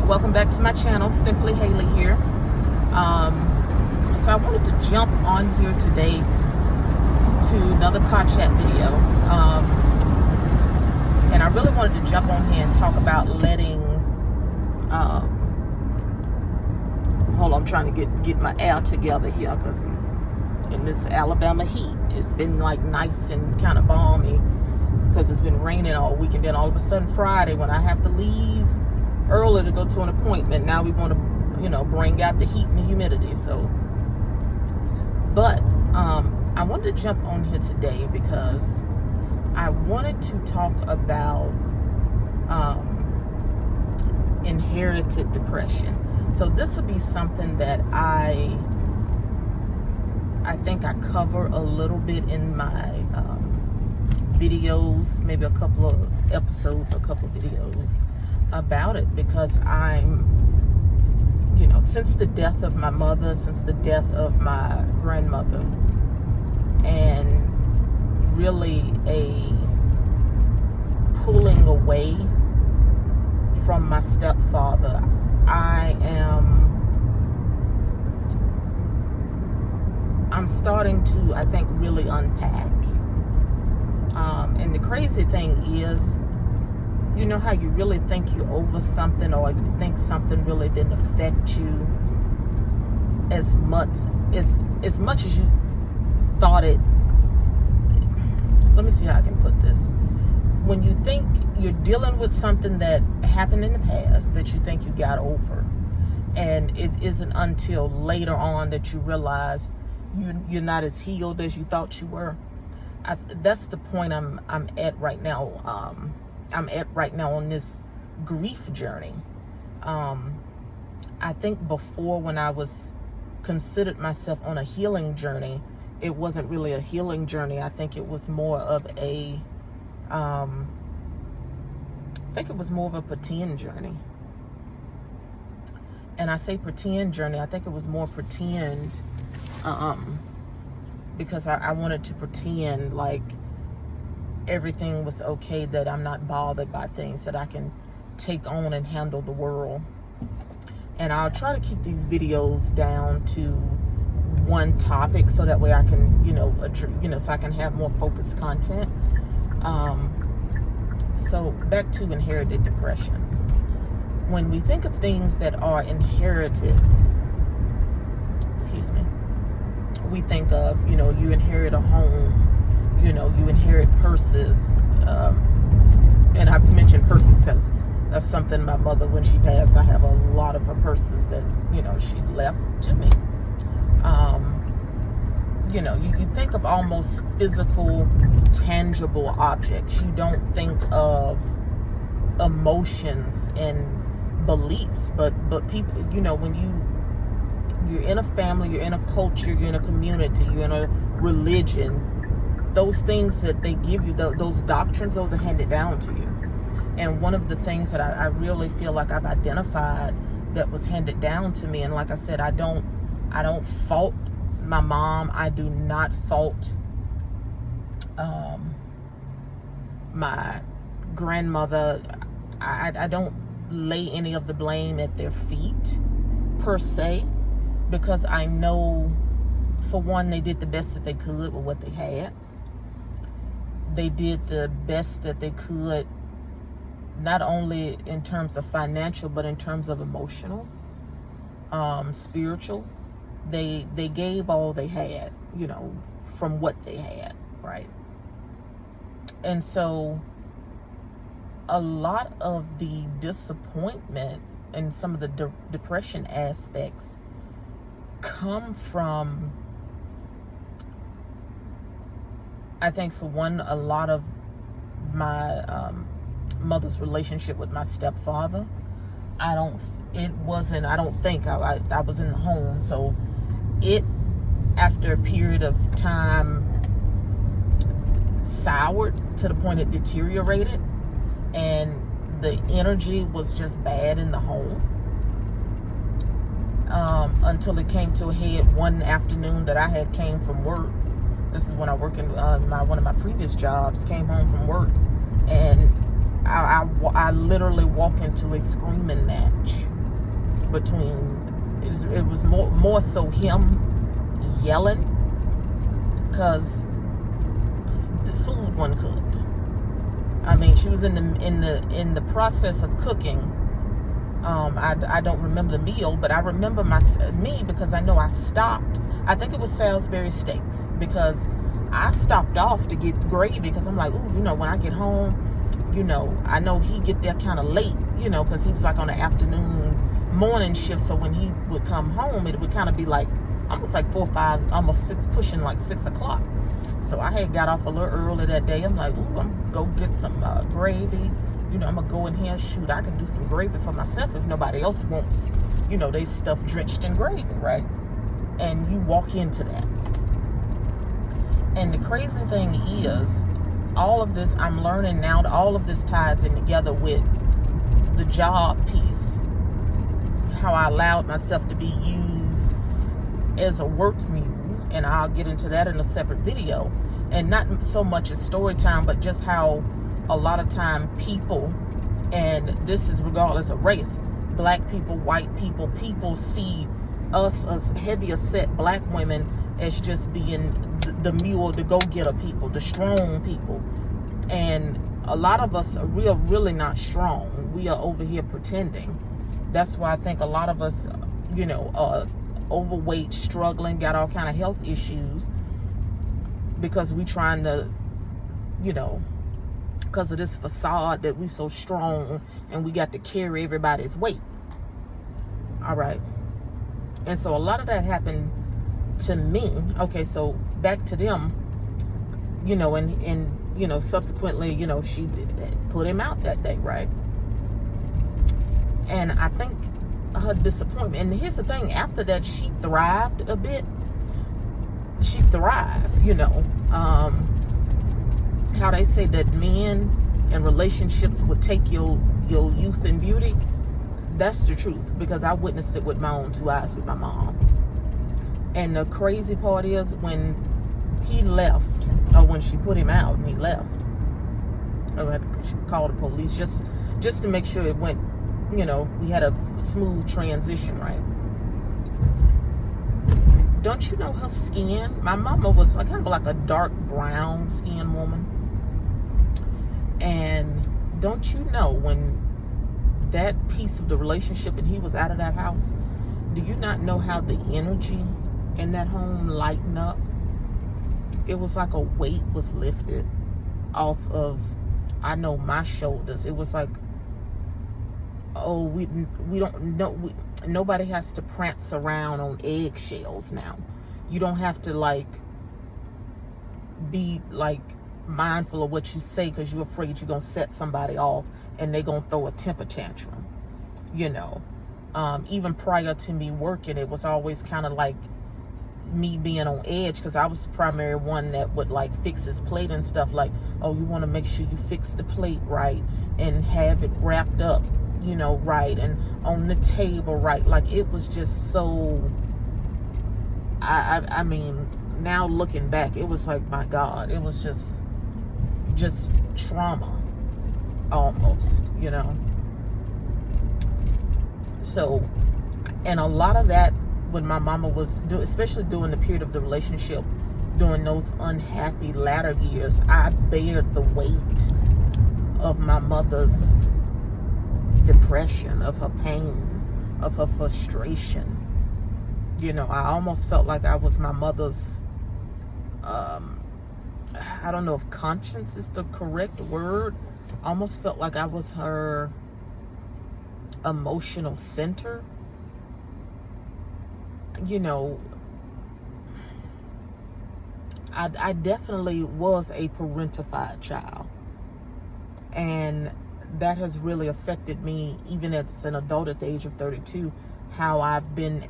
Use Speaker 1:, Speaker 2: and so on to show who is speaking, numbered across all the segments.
Speaker 1: Welcome back to my channel. Simply Haley here. So I wanted to jump on here today to another car chat video, and I really wanted to jump on here and talk about letting hold on, I'm trying to get my air together here, because in this Alabama heat, it's been like nice and kind of balmy because it's been raining all week, and then all of a sudden Friday, when I have to leave early to go to an appointment, now we want to bring out the heat and the humidity. So but I wanted to jump on here today because I wanted to talk about inherited depression. So this will be something that I think I cover a little bit in my videos, maybe a couple of episodes, a couple of videos about it, because I'm, since the death of my mother, since the death of my grandmother, and really a pulling away from my stepfather, I'm starting to, I think, really unpack. And the crazy thing is, you know how you really think you're over something, or you think something really didn't affect you as much as you thought it. Let me see how I can put this. When you think you're dealing with something that happened in the past that you think you got over, and it isn't until later on that you realize you're not as healed as you thought you were. That's the point I'm at right now. I'm at right now on this grief journey. I think before, when I was considered myself on a healing journey, it wasn't really a healing journey. I think it was more of a pretend journey. And I say pretend journey, I think it was more pretend because I wanted to pretend like everything was okay, that I'm not bothered by things, that I can take on and handle the world. And I'll try to keep these videos down to one topic, so that way I can, so I can have more focused content. So back to inherited depression. When we think of things that are inherited, we think of, you inherit a home, you inherit purses, and I've mentioned purses because that's something my mother, when she passed, I have a lot of her purses that, she left to me. You think of almost physical, tangible objects. You don't think of emotions and beliefs, but people, when you're in a family, you're in a culture, you're in a community, you're in a religion, those things that they give you, those doctrines, those are handed down to you. And one of the things that I really feel like I've identified that was handed down to me, and like I said, I don't fault my mom. I do not fault my grandmother. I don't lay any of the blame at their feet per se, because I know, for one, they did the best that they could with what they had. They did the best that they could, not only in terms of financial, but in terms of emotional, spiritual. They gave all they had, from what they had, right? And so a lot of the disappointment and some of the depression aspects come from, I think, for one, a lot of my mother's relationship with my stepfather. I don't think I was in the home, so it, after a period of time, soured to the point it deteriorated, and the energy was just bad in the home, until it came to a head one afternoon that I had came from work. This is when I work in one of my previous jobs. Came home from work, and I literally walked into a screaming match between, it was more so him yelling because the food wasn't cooked. I mean, she was in the process of cooking. I don't remember the meal, but I remember me because I know I stopped. I think it was Salisbury Steaks, because I stopped off to get gravy because I'm like, ooh, when I get home, I know he get there kind of late, because he was like on the afternoon morning shift. So when he would come home, it would kind of be like almost like 4 or 5, almost 6, pushing like 6 o'clock. So I had got off a little early that day. I'm like, ooh, I'm gonna go get some gravy. I'm gonna go in here, shoot, I can do some gravy for myself if nobody else wants, they stuff drenched in gravy, right? And you walk into that. And the crazy thing is, all of this, I'm learning now that all of this ties in together with the job piece. How I allowed myself to be used as a work mule. And I'll get into that in a separate video. And not so much as story time, but just how a lot of time people, and this is regardless of race, black people, white people, people see us as heavier set black women as just being the mule, the go-getter people, the strong people. And a lot of us, we are really not strong. We are over here pretending. That's why I think a lot of us, are overweight, struggling, got all kind of health issues, because we trying to, because of this facade that we so strong and we got to carry everybody's weight. All right. And so a lot of that happened to me. Okay, so back to them, and subsequently, she put him out that day, right? And I think her disappointment, and here's the thing, after that, she thrived a bit. She thrived, how they say that men and relationships would take your youth and beauty. That's the truth, because I witnessed it with my own 2 eyes with my mom. And the crazy part is, when he left, or when she put him out and he left, I had to call the police just to make sure it went, we had a smooth transition, right? Don't you know her skin? My mama was kind of like a dark brown skin woman. And don't you know, when that piece of the relationship and he was out of that house, do you not know how the energy in that home lightened up? It was like a weight was lifted off of, I know, my shoulders. It was like, oh, we don't know, nobody has to prance around on eggshells now. You don't have to be mindful of what you say, because you're afraid you're gonna set somebody off and they're gonna throw a temper tantrum. Even prior to me working, it was always kind of like me being on edge, because I was the primary one that would fix his plate and stuff. Oh, you want to make sure you fix the plate right and have it wrapped up, right, and on the table right. It was just so, I mean, now looking back, it was like, my God, it was just trauma almost, So, and a lot of that, when my mama was especially during the period of the relationship, during those unhappy latter years, I bared the weight of my mother's depression, of her pain, of her frustration. I almost felt like I was my mother's, I don't know if conscience is the correct word. I almost felt like I was her emotional center. I definitely was a parentified child, and that has really affected me even as an adult at the age of 32. How I've been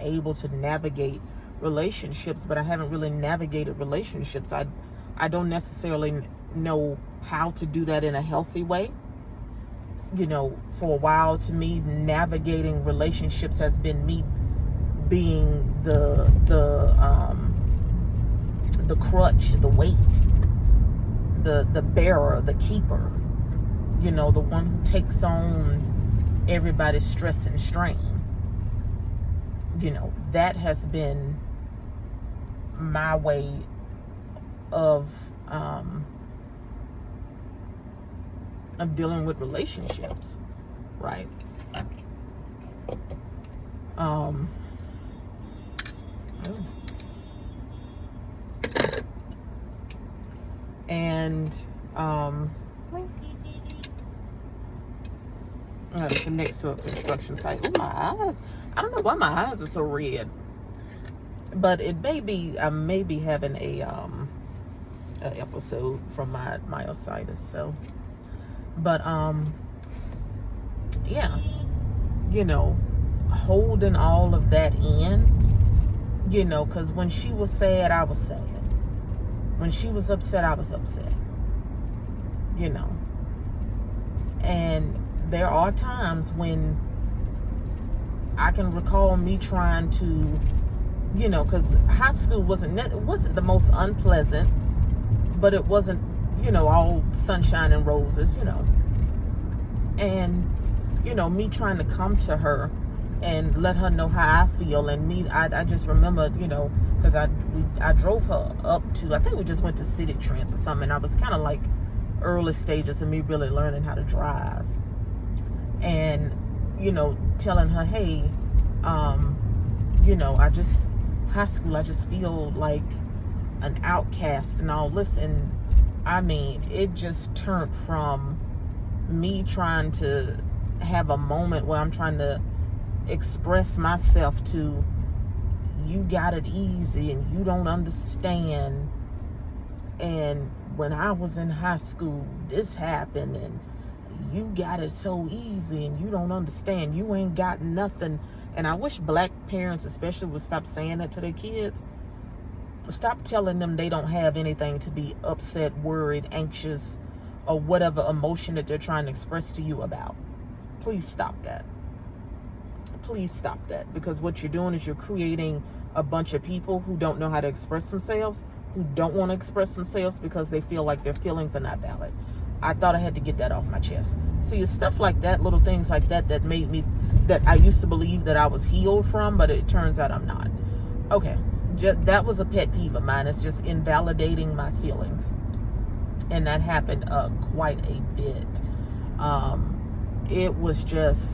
Speaker 1: able to navigate relationships, but I haven't really navigated relationships. I don't necessarily know how to do that in a healthy way. For a while, to me, navigating relationships has been me being the crutch, the weight, the bearer, the keeper, the one who takes on everybody's stress and strain. You know, that has been my way of dealing with relationships, right? And it's next to a construction site. Oh, my eyes! I don't know why my eyes are so red, but it may be I may be having a episode from my myositis. So, but yeah, you know, holding all of that in, you know, because when she was sad, I was sad. When she was upset, I was upset. You know, and there are times when I can recall me trying to, you know, because high school wasn't the most unpleasant, but it wasn't, you know, all sunshine and roses, you know. And, you know, me trying to come to her and let her know how I feel. And I just remember, you know, because I drove her up to, I think we just went to City Trends or something. And I was kind of like early stages of me really learning how to drive. And, you know, telling her, hey, you know, high school, I just feel like an outcast and all this. And I mean, it just turned from me trying to have a moment where I'm trying to express myself to, you got it easy and you don't understand. And when I was in high school, this happened, and you got it so easy and you don't understand. You ain't got nothing. And I wish black parents especially would stop saying that to their kids. Stop telling them they don't have anything to be upset, worried, anxious, or whatever emotion that they're trying to express to you about. Please stop that. Please stop that. Because what you're doing is you're creating a bunch of people who don't know how to express themselves, who don't want to express themselves because they feel like their feelings are not valid. I thought I had to get that off my chest. See, it's stuff like that, little things like that, that made me, that I used to believe that I was healed from, but it turns out I'm not. Okay, that was a pet peeve of mine. It's just invalidating my feelings. And that happened quite a bit. It was just,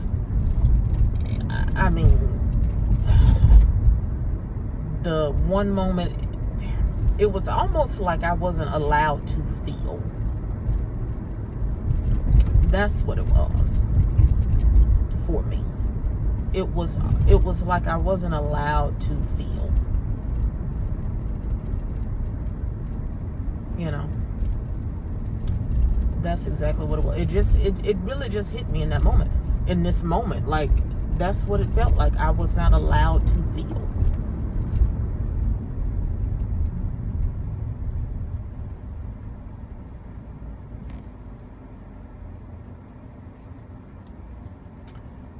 Speaker 1: I mean, the one moment, it was almost like I wasn't allowed to feel. That's what it was for me. It was like I wasn't allowed to feel. You know, that's exactly what it was. It really just hit me in that moment. In this moment, like, that's what it felt like. I was not allowed to feel.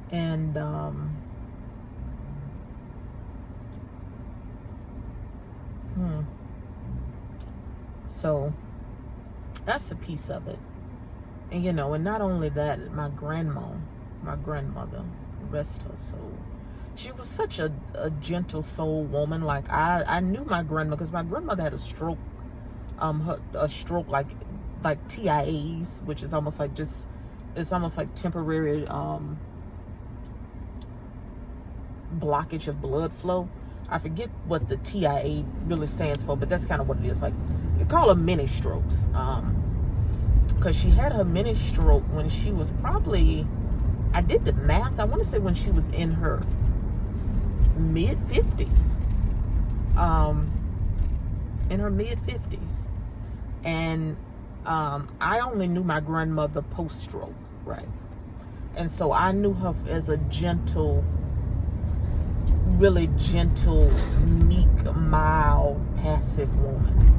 Speaker 1: And so that's a piece of it. And you know, and not only that, my grandmother, rest her soul, she was such a gentle soul woman. Like, I knew my grandma because my grandmother had a stroke, a stroke like TIAs, which is almost like it's almost like temporary blockage of blood flow. I forget what the TIA really stands for, but that's kind of what it is. Like, you call them mini strokes. Because she had her mini stroke when she was probably, I did the math, I want to say when she was in her mid-50s. In her mid-50s. And I only knew my grandmother post-stroke, right? And so I knew her as a gentle, really gentle, meek, mild, passive woman.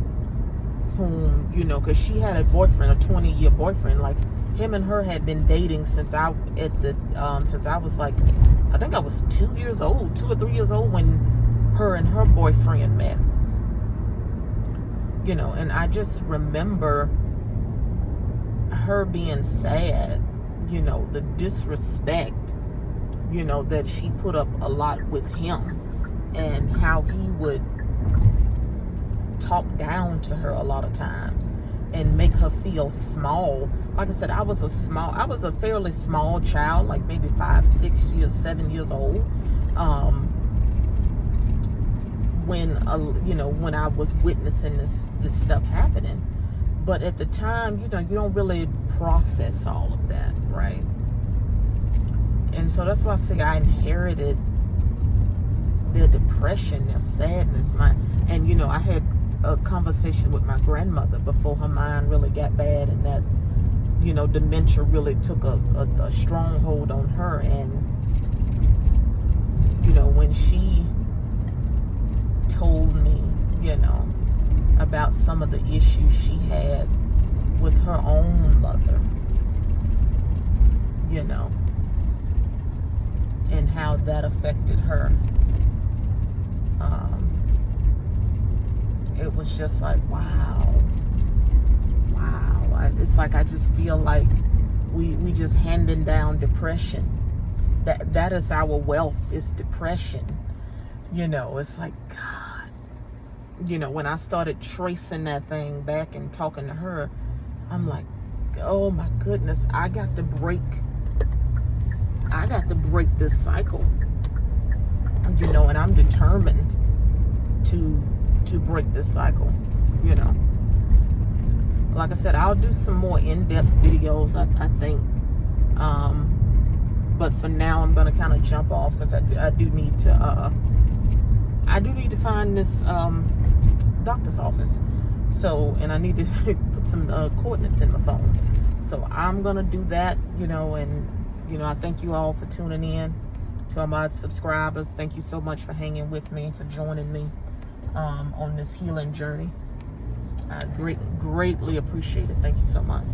Speaker 1: Whom, you know, because she had a boyfriend, a 20-year boyfriend. Like, him and her had been dating since I was like, I think I was 2 years old, 2 or 3 years old when her and her boyfriend met. You know, and I just remember her being sad, you know, the disrespect, you know, that she put up a lot with him, and how he would talk down to her a lot of times and make her feel small. Like I said, I was a fairly small child, like maybe 5, 6 years, 7 years old, when you know, when I was witnessing this stuff happening. But at the time, you know, you don't really process all of that, right? And so that's why I say I inherited their depression, their sadness. And you know, I had a conversation with my grandmother before her mind really got bad, and that, you know, dementia really took a stronghold on her. And you know, when she told me, you know, about some of the issues she had with her own mother, you know, and how that affected her, it was just like, wow. It's like I just feel like we just handing down depression. That is our wealth, is depression. You know, it's like, God, you know, when I started tracing that thing back and talking to her, I'm like, oh my goodness, I got to break this cycle, you know, and I'm determined to break this cycle, you know. Like I said, I'll do some more in-depth videos, I think, but for now I'm gonna kind of jump off, because I do need to find this doctor's office. So, and I need to put some coordinates in my phone. So I'm gonna do that, you know. And you know, I thank you all for tuning in. To all my subscribers, thank you so much for hanging with me, for joining me on this healing journey. I greatly appreciate it. Thank you so much.